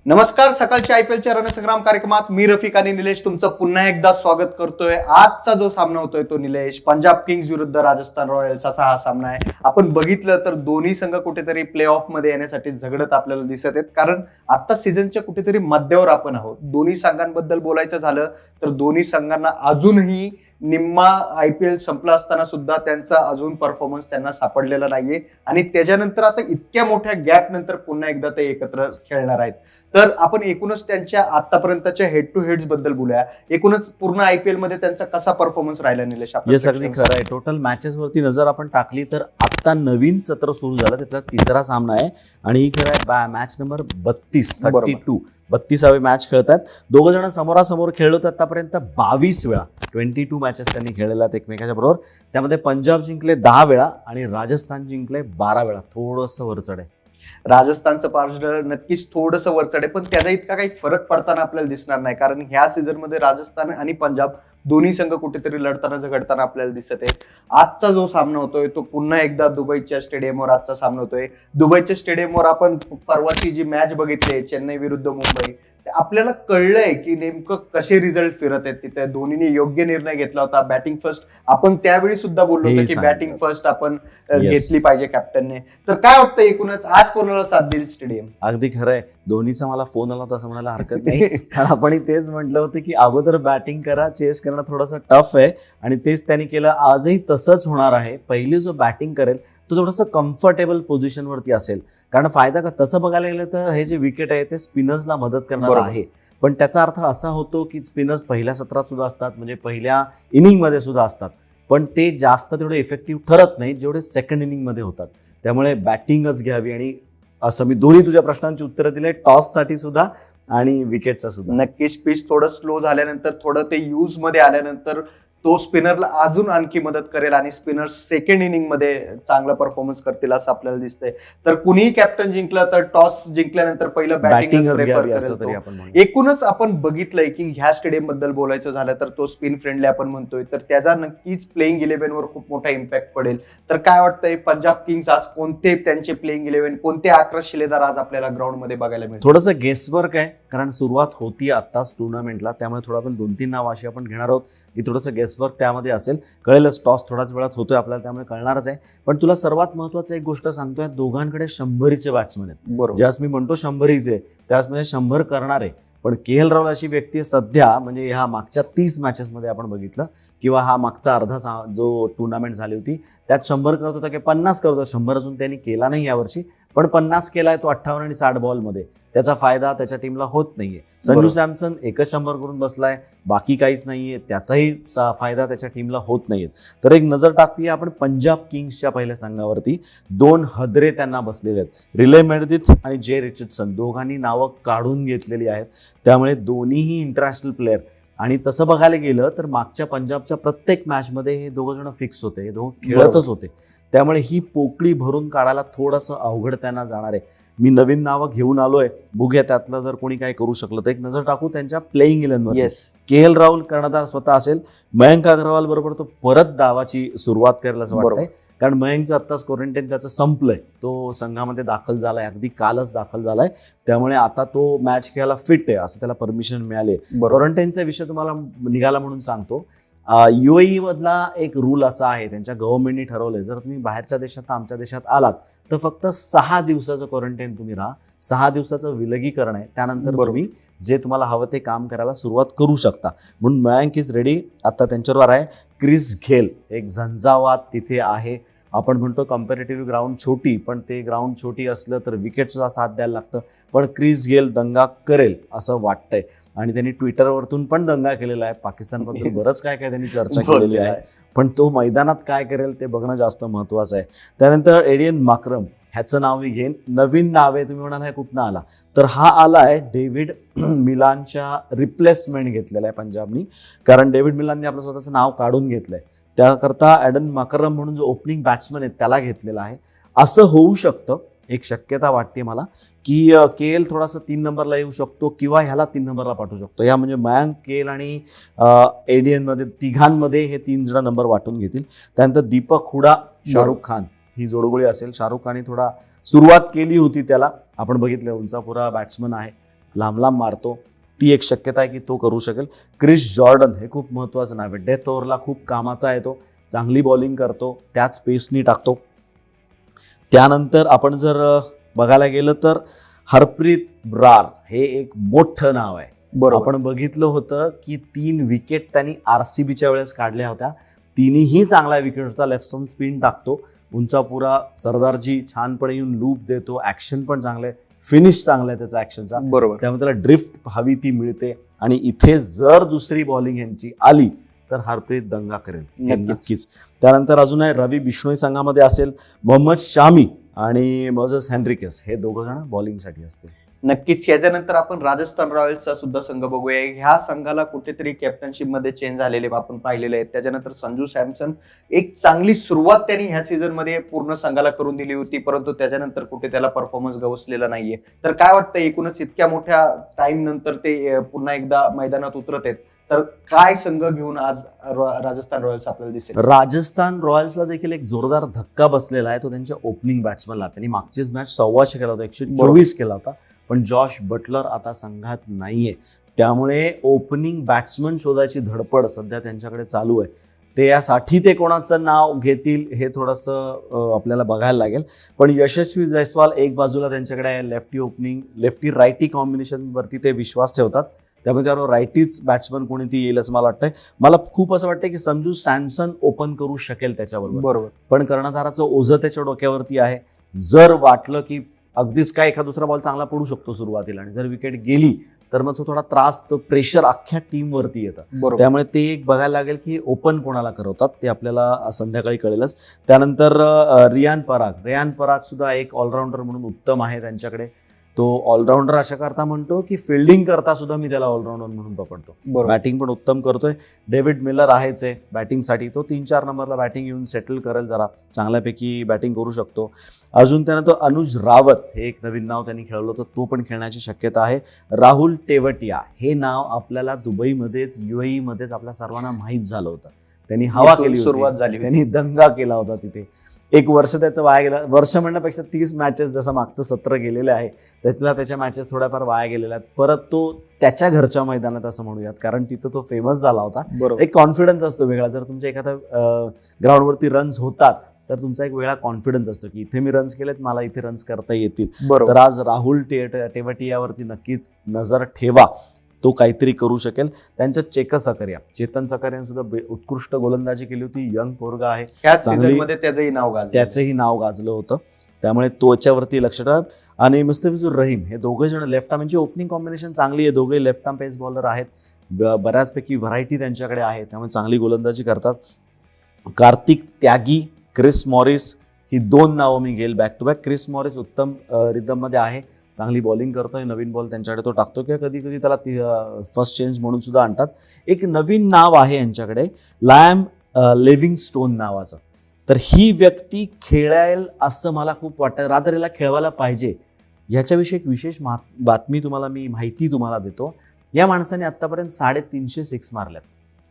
नमस्कार. सकाळच्या आयपीएलच्या रणसंग्राम कार्यक्रमात मी रफिक आणि निलेश तुमचं पुन्हा एकदा स्वागत करतोय. आजचा जो सामना होतोय तो निलेश पंजाब किंग्स विरुद्ध राजस्थान रॉयल्स असा हा सामना आहे. आपण बघितलं तर दोन्ही संघ कुठेतरी प्ले ऑफ मध्ये येण्यासाठी झगडत आपल्याला दिसत आहेत, कारण आता सीझनच्या कुठेतरी मध्यावर आपण आहोत. दोन्ही संघांबद्दल बोलायचं झालं तर दोन्ही संघांना अजूनही निम्मा आयपीएल संपला असताना सुद्धा त्यांचा अजून परफॉर्मन्स त्यांना सापडलेला नाहीये आणि त्याच्यानंतर आता इतक्या मोठ्या गॅप नंतर पुन्हा एकदा ते एकत्र खेळणार आहेत. तर आपण एकूणच त्यांच्या आतापर्यंतच्या हेड टू हेड्स बद्दल बोलूया. एकूणच पूर्ण आयपीएल मध्ये त्यांचा कसा परफॉर्मन्स राहिला निलेश? हे अगदी खरं आहे. टोटल मॅचेस वरती नजर आपण टाकली तर आता नवीन सत्र सुरू झालं, त्यातला तिसरा सामना आहे आणि ही खरं आहे मॅच नंबर 32 मॅच खेळतात. दोघं जण समोरासमोर खेळलो तर आतापर्यंत 22 वेळा 22 मॅचेस त्यांनी खेळलेल्या आहेत एकमेकाच्या बरोबर. त्यामध्ये पंजाब जिंकले 10 वेळा आणि राजस्थान जिंकले 12 वेळा. थोडंसं वरचढ आहे. राजस्थानचं पार्श्वभूमी नक्कीच थोडंसं वरचढ आहे, पण त्याचा इतका काही फरक पडताना आपल्याला दिसणार नाही, कारण ह्या सीझन मध्ये राजस्थान आणि पंजाब दोन्ही संघ कुठेतरी लढताना झगडताना आपल्याला दिसत आहे. आजचा जो सामना होतोय तो पुन्हा एकदा दुबईच्या स्टेडियमवर आजचा सामना होतोय. दुबईच्या स्टेडियमवर आपण परवाची जी मॅच बघितली चेन्नई विरुद्ध मुंबई, आपल्याला कळलंय की नेमकं कसे रिझल्ट फिरत आहेत तिथे. धोनीने योग्य निर्णय घेतला होता. बॅटिंग फर्स्ट आपण त्यावेळी सुद्धा बोललो होतो की बॅटिंग फर्स्ट आपण घेतली पाहिजे कॅप्टनने. तर काय वाटतं एकूणच आज कोणाला साथ देईल स्टेडियम? अगदी खरं आहे. धोनीचा मला फोन आला होता असं म्हणायला हरकत नाही, कारण आपण तेच म्हटलं होतं की अगोदर बॅटिंग करा, चेस करणं थोडंसं टफ आहे आणि तेच त्यांनी केलं. आजही तसंच होणार आहे. पहिली जो बॅटिंग करेल तो थोडंसं कम्फर्टेबल पोझिशनवरती असेल, कारण फायदा का तसं बघायला गेलं तर हे जे विकेट आहे ते स्पिनर्सला मदत करणार आहे. पण त्याचा अर्थ असा होतो की स्पिनर्स पहिल्या सत्रात सुद्धा असतात, म्हणजे पहिल्या इनिंगमध्ये सुद्धा असतात, पण ते जास्त तेवढे इफेक्टिव्ह ठरत नाहीत जेवढे सेकंड इनिंगमध्ये होतात. त्यामुळे बॅटिंगच घ्यावी. आणि असं मी दोन्ही तुझ्या प्रश्नांची उत्तरं दिले, टॉससाठी सुद्धा आणि विकेटचा सुद्धा. नक्कीच पिच थोडं स्लो झाल्यानंतर, थोडं ते यूज मध्ये आल्यानंतर तो स्पिनरला अजून आणखी मदत करेल आणि स्पिनर सेकंड इनिंग मध्ये चांगला परफॉर्मन्स करतील असं आपल्याला दिसतंय. तर कुणीही कॅप्टन जिंकलं तर टॉस जिंकल्यानंतर पहिलं बॅटिंग एकूणच आपण बघितलंय की ह्या स्टेडियम बद्दल बोलायचं झालं तर तो स्पिन फ्रेंडली आपण म्हणतोय, तर त्याचा नक्कीच प्लेइंग 11 वर खूप मोठा इम्पॅक्ट पडेल. तर काय वाटतंय पंजाब किंग्स आज कोणते त्यांचे प्लेइंग 11 कोणते 11 शिलेदार आज आपल्याला ग्राउंड मध्ये बघायला मिळेल? थोडंसं गेसवर्क आहे, कारण सुरुवात होती आत्ताच टुर्नामेंटला, त्यामुळे थोडं आपण 2-3 नाव अशी आपण घेणार आहोत की थोडंसं गेसवर्क त्यामध्ये असेल. कळेलच, टॉस थोड्याच वेळात होतोय आपल्याला, त्यामुळे कळणारच आहे. पण तुला सर्वात महत्वाचं एक गोष्ट सांगतोय, दोघांकडे 100चे बॅट्समन आहेत. बरोबर. ज्यास मी म्हणतो 100चे, त्याच म्हणजे 100 करणारे. पण के.एल. राहुल अशी व्यक्ती सध्या, म्हणजे ह्या मागच्या 30 मॅचेसमध्ये आपण बघितलं किंवा हा मागचा अर्धा जो टुर्नामेंट झाली होती त्यात 100 करत होता की 50 करत होता. 100 अजून त्यांनी केला नाही यावर्षी, पण 50 केलाय तो 58 आणि 60 बॉलमध्ये. त्याचा फायदा त्याच्या टीमला होत नाहीये. संजू सॅमसन एकच 100 करून बसलाय, बाकी काहीच नाहीये, त्याचाही फायदा त्याच्या टीमला होत नाहीये. तर एक नजर टाकूया आपण पंजाब किंग्सच्या पहिल्या संघावरती. 2 हदरे त्यांना बसलेले आहेत. रिले मेर्दिथ आणि जे रिचर्डसन दोघांनी नावं काढून घेतलेली आहेत, त्यामुळे दोन्हीही इंटरनॅशनल प्लेअर. आणि तसं बघायला गेलं तर मागच्या पंजाबच्या प्रत्येक मॅचमध्ये हे दोघं जण फिक्स होते, हे दोघं खेळतच होते. त्यामुळे ही पोकळी भरून काढायला थोडंसं अवघड त्यांना जाणार आहे. मी नवीन नावं घेऊन आलोय, बघूया त्यातलं जर कोणी काय करू शकलं तर. एक नजर टाकू त्यांच्या प्लेइंग 11वर. के.एल. राहुल कर्णधार स्वतः असेल. मयंक अग्रवाल बरोबर तो परत डावाची सुरुवात करेल असं वाटतंय, कारण मयंकचं आत्ताच क्वारंटाईन त्याचं संपलंय. तो संघामध्ये दाखल झालाय, अगदी कालच दाखल झालाय. त्यामुळे आता तो मॅच खेळायला फिट आहे असं त्याला परमिशन मिळाली. क्वारंटाईनचा विषय तुम्हाला निघाला म्हणून सांगतो. UAE मधला एक रूल असा आहे, त्यांच्या गव्हर्नमेंटने ठरवलंय, जर तुम्ही बाहेरच्या देशात आमच्या देशात आलात तर फक्त 6 दिवसाचं क्वारंटाईन तुम्ही राहा. 6 दिवसाचं विलगीकरण आहे, त्यानंतर तुम्ही जे तुम्हाला हवं ते काम करायला सुरुवात करू शकता. म्हणून मयांक इज रेडी. आता त्यांच्यावर आहे क्रिस गेल. एक झंझावात तिथे आहे. आपण म्हणतो कम्पॅरेटिव्ह ग्राउंड छोटी, पण ते ग्राउंड छोटी असलं तर विकेटचा साथ द्यायला लागतं. पण क्रिस गेल दंगा करेल असं वाटतंय आणि त्यांनी ट्विटरवरतून पण दंगा केलेला आहे. पाकिस्तानबद्दल बरंच काय काय त्यांनी चर्चा केलेली आहे, पण तो मैदानात काय करेल ते बघणं जास्त महत्त्वाचं आहे. त्यानंतर एडियन माक्रम, ह्याचं नाव मी घेईन. नवीन नाव आहे. तुम्ही म्हणाल हे कुठनं आला, तर हा आला आहे डेव्हिड मिलानच्या रिप्लेसमेंट घेतलेला आहे पंजाबनी, कारण डेव्हिड मिलानने आपलं स्वतःचं नाव काढून घेतलंय. त्याकरता ॲडन माक्रम म्हणून जो ओपनिंग बॅट्समन आहे त्याला घेतलेला आहे. असं होऊ शकतं, एक शक्यता वाटते मला की के.एल. थोडासा 3 नंबरला येऊ शकतो किंवा ह्याला 3 नंबरला पाठवू शकतो. या म्हणजे मयांक, के.एल. आणि एडियनमध्ये तिघांमध्ये हे 3 जण नंबर वाटून घेतील. त्यानंतर दीपक हुडा, शाहरुख खान ही जोडगोळी असेल. शाहरुख खानने थोडा सुरुवात केली होती त्याला, आपण बघितलं, उंचापुरा बॅट्समन आहे. लांब लांब मारतो, ती एक शक्यता आहे की तो करू शकेल. क्रिस जॉर्डन हे खूप महत्त्वाचं नाव आहे. डेथ ओव्हरला खूप कामाचा आहे तो, चांगली बॉलिंग करतो, त्याच पेसनी टाकतो. त्यानंतर आपण जर बघायला गेलं तर हरप्रीत ब्रार हे एक मोठं नाव आहे. बरोबर. आपण बघितलं होतं की 3 विकेट त्यांनी RCBच्या वेळेस काढल्या होत्या. तिन्ही चांगला विकेट होता. लेफ्ट स्टंप स्पिन टाकतो, उंचापुरा सरदारजी छानपणे येऊन लूप देतो, ऍक्शन पण चांगलं आहे, फिनिश चांगला आहे त्याचा ऍक्शनचा. बरोबर. त्यामुळे त्याला ड्रिफ्ट हवी ती मिळते. आणि इथे जर दुसरी बॉलिंग यांची आली तर हरप्रीत दंगा करेल हे नक्कीच. त्यानंतर अजून आहे रवी बिश्नोई संघामध्ये असेल, मोहम्मद शामी आणि मोझेस हेनरिकेस हे दोघं जण बॉलिंगसाठी असतील. नक्कीच. याच्यानंतर आपण राजस्थान रॉयल्सचा सुद्धा संघ बघूया. ह्या संघाला कुठेतरी कॅप्टनशिप मध्ये चेंज झालेले आपण पाहिलेले आहेत. त्याच्यानंतर संजू सॅमसन, एक चांगली सुरुवात त्यांनी ह्या सीझन मध्ये पूर्ण संघाला करून दिली होती, परंतु त्याच्यानंतर कुठे त्याला परफॉर्मन्स गवसलेला नाहीये. तर काय वाटतं, एकूणच इतक्या मोठ्या टाइम नंतर ते पुन्हा एकदा मैदानात उतरत आहेत, तर काय संघ घेऊन आज राजस्थान रॉयल्स आपल्याला दिसेल? राजस्थान रॉयल्सला देखील एक जोरदार धक्का बसलेला आहे, तो त्यांच्या ओपनिंग बॅट्समनला. त्यांनी मागचीच मॅच 125 केला होता, 124 केला होता, पण जॉश बटलर आता संघात नाहीये. त्यामुळे ओपनिंग बॅट्समन शोधायची धडपड सध्या त्यांच्याकडे चालू आहे. ते यासाठी ते कोणाचं नाव घेतील हे थोडंसं आपल्याला बघायला लागेल. पण यशस्वी जयस्वाल एक बाजूला त्यांच्याकडे आहे, लेफ्टी ओपनिंग, लेफ्टी रायटी कॉम्बिनेशनवरती ते विश्वास ठेवतात. त्यामुळे त्यावर रायटीच बॅट्समन कोणी ती येईल असं मला वाटतंय. मला खूप असं वाटतं की संजू सॅमसन ओपन करू शकेल त्याच्याबरोबर. बरोबर. पण कर्णधाराचं ओझं त्याच्या डोक्यावरती आहे. जर वाटलं की अगदीच काय एखादा दुसरा बॉल चांगला पडू शकतो सुरुवातीला आणि जर विकेट गेली तर मग तो थोडा त्रास, तो प्रेशर अख्ख्या टीमवरती येतं. त्यामुळे ते एक बघायला लागेल की ओपन कोणाला करवतात, ते आपल्याला संध्याकाळी कळेलच. त्यानंतर रियान पराग सुद्धा एक ऑलराऊंडर म्हणून उत्तम आहे त्यांच्याकडे. तो ऑलराऊंडर अशा करता म्हणतो की फिल्डिंग करता सुद्धा मी त्याला ऑलराऊंडर म्हणून पकडतो. बॅटिंग पण उत्तम करतोय. डेव्हिड मिलर आहेच आहे बॅटिंगसाठी, तो 3-4 नंबरला बॅटिंग येऊन सेटल करेल, जरा चांगल्यापैकी बॅटिंग करू शकतो. अजून त्यानंतर अनुज रावत हे एक नवीन नाव त्यांनी खेळवलं होतं, तो पण खेळण्याची शक्यता आहे. राहुल तेवटिया हे नाव आपल्याला दुबईमध्येच, UAE मध्येच आपल्या सर्वांना माहीत झालं होतं. त्यांनी हवा केली, सुरुवात झाली, त्यांनी दंगा केला होता तिथे. एक वर्ष त्याचं वाया गेलं, वर्ष म्हणण्यापेक्षा 30 मॅचेस, जसं मागचं सत्र गेलेले आहे त्याच्या मॅचेस थोड्याफार वाया गेलेल्या आहेत. परत तो त्याच्या घरच्या मैदानात असं म्हणूयात, कारण तिथं तो फेमस झाला होता. एक कॉन्फिडन्स असतो वेगळा. जर तुमच्या एखाद्या ग्राउंडवरती रन्स होतात तर तुमचा एक वेगळा कॉन्फिडन्स असतो की इथे मी रन्स केलेत, मला इथे रन्स करता येतील. तर आज राहुल तेवटियावरती नक्कीच नजर ठेवा, तो काहीतरी करू शकेल. त्यांच्या चेतन सकरिया सुद्धा उत्कृष्ट गोलंदाजी केली होती. यंग पोरगा आहे, त्याचंही नाव गाजलं होतं. त्यामुळे तोच्यावरती लक्ष ठेवा. आणि मुस्तफिजुर रहीम हे दोघे जण लेफ्ट आर्म, यांची ओपनिंग कॉम्बिनेशन चांगली आहे. दोघे लेफ्ट आर्म पेस बॉलर आहेत, बऱ्याचपैकी व्हरायटी त्यांच्याकडे आहे, त्यामुळे चांगली गोलंदाजी करतात. कार्तिक त्यागी, क्रिस मॉरिस ही 2 नावं मी घेईल back to back. Chris Morris उत्तम रिदममध्ये आहे, चांगली बॉलिंग करतोय, नवीन बॉल त्यांच्याकडे तो टाकतो, किंवा कधी कधी त्याला फर्स्ट चेंज म्हणून सुद्धा आणतात. एक नवीन नाव आहे यांच्याकडे, लायम लिव्हिंगस्टोन नावाचं. तर ही व्यक्ती खेळेल असं मला खूप वाटतं, रादर याला खेळवायला पाहिजे. ह्याच्याविषयी एक विशेष बातमी माहिती तुम्हाला देतो. या माणसाने आतापर्यंत 350 सिक्स मारल्यात.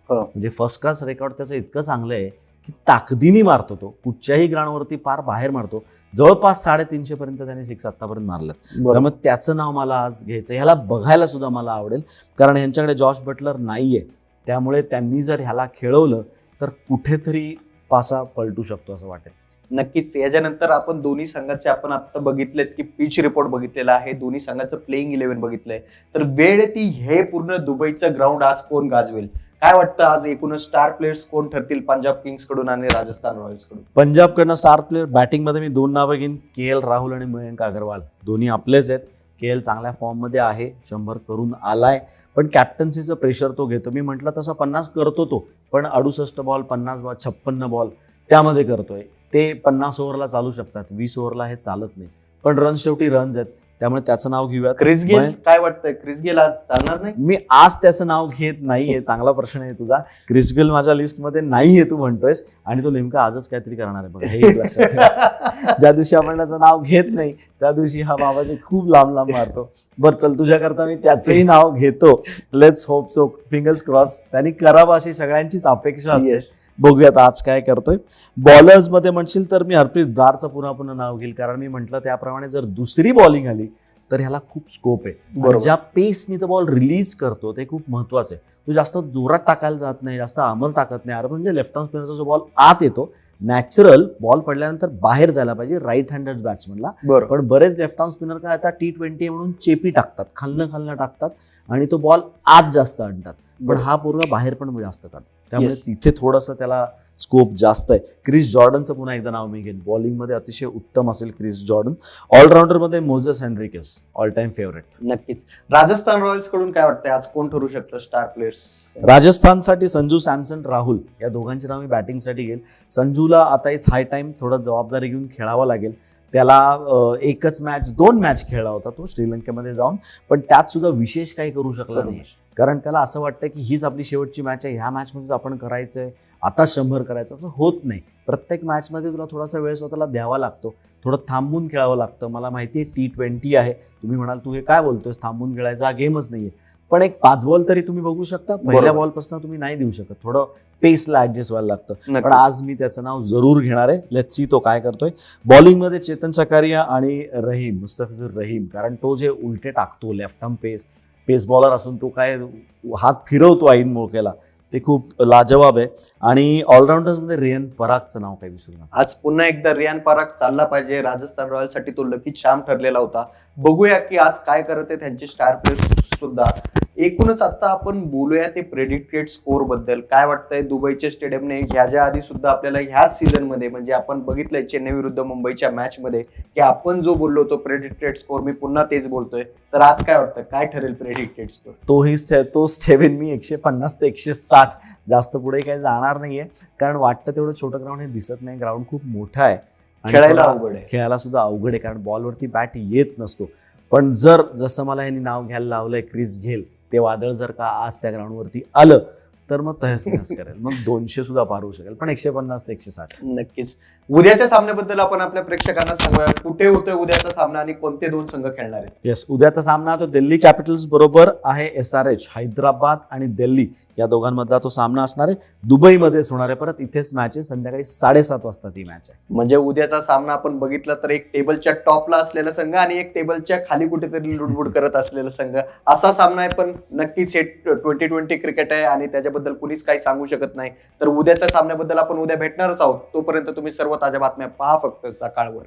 म्हणजे फर्स्ट क्लास रेकॉर्ड त्याचं इतकं चांगलं आहे की ताकदीने मारतो तो, कुठच्याही ग्राउंडवरती पार बाहेर मारतो. जवळपास 350 पर्यंत त्याने सिक्स आतापर्यंत मारल्यात. त्यामुळे त्याचं नाव मला आज घ्यायचं, ह्याला बघायला सुद्धा मला आवडेल, कारण यांच्याकडे जॉश बटलर नाहीये. त्यामुळे त्यांनी जर ह्याला खेळवलं तर कुठेतरी पासा पलटू शकतो असं वाटेल. नक्कीच. याच्यानंतर आपण दोन्ही संघाचे आपण आता बघितलेत की पिच रिपोर्ट बघितलेला आहे, दोन्ही संघाचं प्लेइंग 11 बघितलंय. तर वेळ ती हे पूर्ण दुबईचं ग्राउंड आज कोण गाजवेल, काय वाटतं? आज एकूणच स्टार प्लेयर्स कोण ठरतील पंजाब किंग्स कडून आणि राजस्थान रॉयल्स कडून? पंजाबकडनं स्टार प्लेयर बॅटिंगमध्ये मी 2 नावं घेईन, KL राहुल आणि मयंक अग्रवाल. दोन्ही आपलेच आहेत. KL चांगल्या फॉर्ममध्ये आहे, 100 करून आलाय, पण कॅप्टन्सीचं प्रेशर तो घेतो. मी म्हटलं तसं 50 करतो तो, पण 68 बॉल, 50 बॉल, 56 बॉल त्यामध्ये करतोय. ते 50 ओव्हरला चालू शकतात, 20 ओव्हरला हे चालत नाही, पण रन शेवटी रन्स आहेत, त्यामुळे त्याचं नाव घेऊयात. क्रिस गेल, काय वाटतंय? क्रिस गेल आज चालणार नाही? मी आज त्याचं नाव घेत नाहीये. चांगला प्रश्न आहे तुझा. क्रिस गेल माझ्या लिस्टमध्ये नाहीये तू म्हणतोयस, आणि तो नेमका आजच काहीतरी करणार आहे बघा, हे एक लक्षात ठेवा. ज्या दिवशी आपण त्याचं नाव घेत नाही त्या दिवशी हा बाबाजी खूप लांब मारतो. बरं चल, तुझ्याकरता मी त्याचंही नाव घेतो. Let's hope so, fingers cross. त्यांनी करावं अशी सगळ्यांचीच अपेक्षा असते. बघूयात आज काय करतोय. बॉलर्समध्ये म्हणशील तर मी हरप्रीत ब्रारचं पुन्हा नाव घेईल, कारण मी म्हटलं त्याप्रमाणे जर दुसरी बॉलिंग आली तर ह्याला खूप स्कोप आहे. बरोबर. आणि ज्या पेसनी तो बॉल रिलीज करतो ते खूप महत्वाचं आहे. तो जास्त जोरात टाकायला जात नाही, जास्त आमर टाकत नाही. अरे म्हणजे लेफ्ट हँड स्पिनरचा जो बॉल आत येतो, नॅचरल बॉल पडल्यानंतर बाहेर जायला पाहिजे राईट हँडेड बॅट्समनला. बरोबर. पण बरेच लेफ्ट हँड स्पिनर काय आता T20 म्हणून चेपी टाकतात, खालनं टाकतात आणि तो बॉल आत जास्त आणतात. पण हा पूर्ण बाहेर पण जास्त काढतो. त्यामुळे Yes. तिथे थोडंसं त्याला स्कोप जास्त आहे. क्रिस जॉर्डनचं पुन्हा एकदा नाव मी घेईन. बॉलिंगमध्ये अतिशय उत्तम असेल क्रिस जॉर्डन. ऑलराऊंडरमध्ये Moises Henriques all time favourite. नक्कीच. राजस्थान रॉयल्स कडून काय वाटतंय आज कोण ठरू शकतं स्टार प्लेयर्स? राजस्थानसाठी संजू सॅमसन, राहुल या दोघांची नाव मी बॅटिंगसाठी घेईल. संजूला आता इट्स हाय टाइम थोडं जबाबदारी घेऊन खेळावं लागेल. त्याला एकच मॅच 2 मॅच खेळला होता तो श्रीलंकेमध्ये जाऊन, पण त्यात सुद्धा विशेष काही करू शकला नाही. कारण त्याला असं वाटतं की हीच आपली शेवटची मॅच आहे, ह्या मॅचमध्येच आपण करायचंय, आता 100 करायचं. असं होत नाही. प्रत्येक मॅचमध्ये तुला थोडासा वेळ स्वतःला द्यावा लागतो, थोडं थांबून खेळावं लागतं. मला माहिती आहे T20 आहे, तुम्ही म्हणाल तू हे काय बोलतोस, थांबून खेळायचा हा गेमच नाहीये. पण एक 5 बॉल तरी तुम्ही बघू शकता. पहिल्या बॉलपासून तुम्ही नाही देऊ शकत, थोडं पेसला ऍडजस्ट व्हायला लागतं. पण आज मी त्याचं नाव जरूर घेणार आहे. लेट्स सी तो काय करतोय. बॉलिंगमध्ये चेतन सकारिया आणि रहीम, मुस्तफिजुर रहीम, कारण तो जे उलटे टाकतो लेफ्ट आर्म पेस बॉलर असून तो काय हात फिरवतो ऐन मोकळ्याला, ते खूप लाजवाब आहे. आणि ऑलराऊंडर्समध्ये रियान परागचं नाव काही विसरू नका. आज पुन्हा एकदा रियान पराग चालला पाहिजे. राजस्थान रॉयल्ससाठी तो लकी चार्म ठरलेला होता. बघूया की आज काय करत आहे त्यांचे स्टार प्लेयर्स सुद्धा. एकूणच आता आपण बोलूया ते प्रेडिक्टेड स्कोर बद्दल. काय वाटतंय दुबईच्या स्टेडियमने ह्याच्या आधी सुद्धा आपल्याला ह्याच सीझन मध्ये म्हणजे आपण बघितलंय चेन्नई विरुद्ध मुंबईच्या मॅच मध्ये की आपण जो बोललो होतो प्रेडिक्टेड स्कोर, मी पुन्हा तेच बोलतोय. तर आज काय वाटतं काय ठरेल प्रेडिक्टेड स्कोर? तोच ठेवेन मी. 150 ते 160, जास्त पुढे काही जाणार नाहीये. कारण वाटतं तेवढं छोटं ग्राउंड हे दिसत नाही. ग्राउंड खूप मोठं आहे, खेळायला अवघड आहे. खेळायला सुद्धा अवघड आहे, कारण बॉलवरती बॅट येत नसतो. पण जसं मला यांनी नाव घ्यायला लावलंय क्रिस गेल, ते वादळ जर का आज त्या ग्राउंडवरती आलं तर मग तहस नहस करेल. मग 200 सुद्धा पार होऊ शकेल. पण 150 ते 160 नक्कीच. उद्याच्या सामन्याबद्दल आपण आपल्या प्रेक्षकांना सांगूया. कुठे होतोय उद्याचा सामना आणि कोणते 2 संघ खेळणार आहेत? येस, उद्याचा सामना तो दिल्ली कॅपिटल्स बरोबर आहे. SRH हैदराबाद आणि दिल्ली या दोघांमधला तो सामना असणार आहे. दुबईमध्येच होणार आहे. परत इथेच मॅच आहे. संध्याकाळी 7:30 वाजता ती मॅच आहे. म्हणजे उद्याचा सामना आपण बघितला तर एक टेबलच्या टॉपला असलेला संघ आणि एक टेबलच्या खाली कुठेतरी लुडबुड करत असलेला संघ, असा सामना आहे. पण नक्कीच हे 2020 क्रिकेट आहे आणि त्याच्याबद्दल कुणीच काही सांगू शकत नाही. तर उद्याच्या सामन्याबद्दल आपण उद्या भेटणारच आहोत. तोपर्यंत तुम्ही सर्व ताज्या बातम्या पहा फक्त सकाळवर.